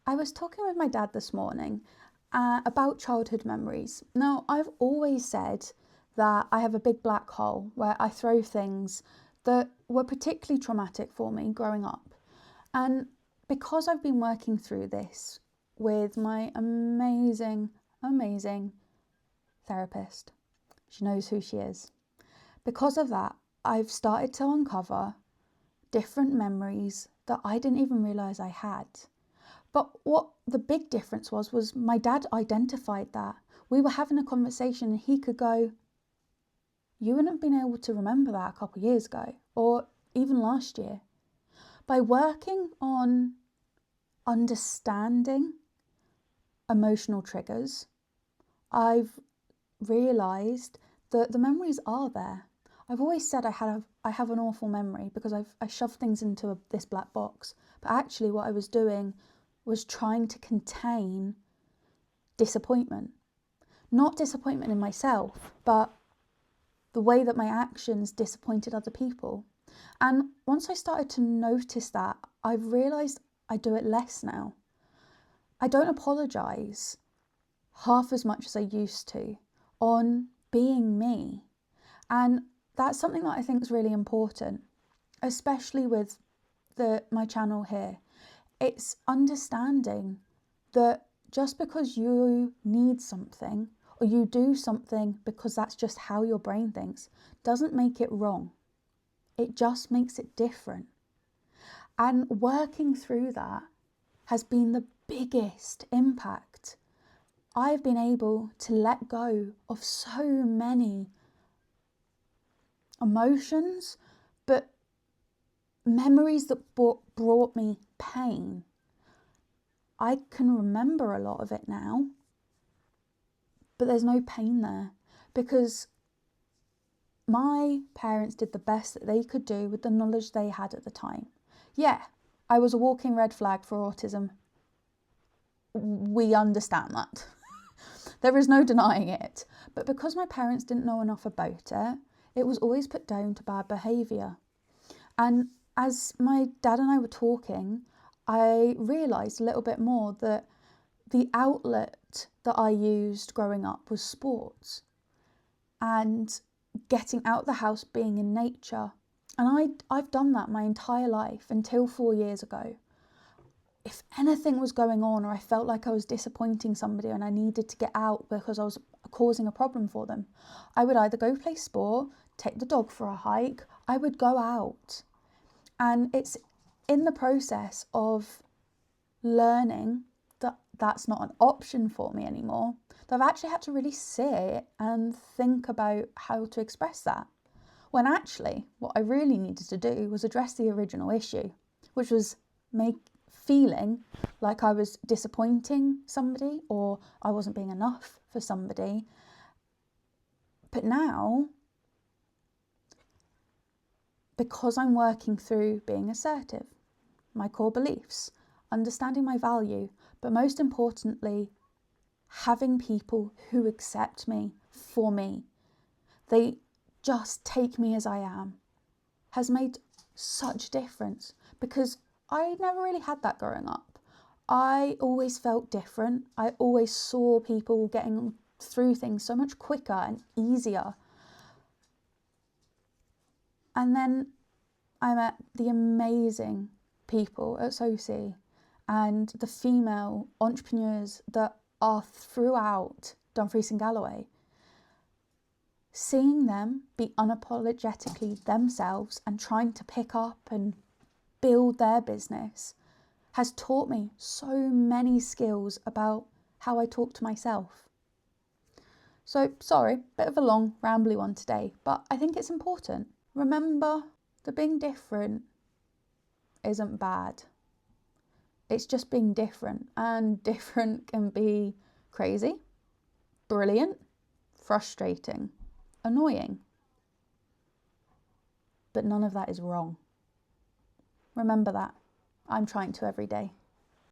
I was talking with my dad this morning about childhood memories. Now, I've always said that I have a big black hole where I throw things that were particularly traumatic for me growing up. And because I've been working through this with my amazing therapist, she knows who she is. Because of that, I've started to uncover different memories that I didn't even realise I had. But what the big difference was my dad identified that. We were having a conversation and he could go, you wouldn't have been able to remember that a couple of years ago, or even last year. By working on understanding emotional triggers, I've realised that the memories are there. I've always said I have an awful memory because I shoved things into this black box. But actually what I was doing was trying to contain disappointment. Not disappointment in myself, but the way that my actions disappointed other people. And once I started to notice that, I've realised I do it less now. I don't apologise half as much as I used to on being me. And that's something that I think is really important, especially with my channel here. It's understanding that just because you need something or you do something because that's just how your brain thinks, doesn't make it wrong. It just makes it different. And working through that has been the biggest impact. I've been able to let go of so many emotions, but memories that brought me pain. I can remember a lot of it now, but there's no pain there because my parents did the best that they could do with the knowledge they had at the time. Yeah, I was a walking red flag for autism. We understand that. There is no denying it. But because my parents didn't know enough about it, it was always put down to bad behaviour. And as my dad and I were talking, I realised a little bit more that the outlet that I used growing up was sports and getting out the house, being in nature. And I've done that my entire life until 4 years ago. If anything was going on or I felt like I was disappointing somebody and I needed to get out because I was causing a problem for them, I would either go play sport, take the dog for a hike, I would go out. And it's in the process of learning that that's not an option for me anymore, that I've actually had to really sit and think about how to express that. When actually what I really needed to do was address the original issue, which was feeling like I was disappointing somebody or I wasn't being enough for somebody. But now, because I'm working through being assertive, my core beliefs, understanding my value, but most importantly, having people who accept me for me, they just take me as I am, has made such a difference because I never really had that growing up. I always felt different. I always saw people getting through things so much quicker and easier. And then I met the amazing people at SOCI and the female entrepreneurs that are throughout Dumfries and Galloway. Seeing them be unapologetically themselves and trying to pick up and build their business has taught me so many skills about how I talk to myself. So, sorry, bit of a long, rambly one today, but I think it's important. Remember that being different isn't bad. It's just being different, and different can be crazy, brilliant, frustrating, annoying. But none of that is wrong. Remember that. I'm trying to every day.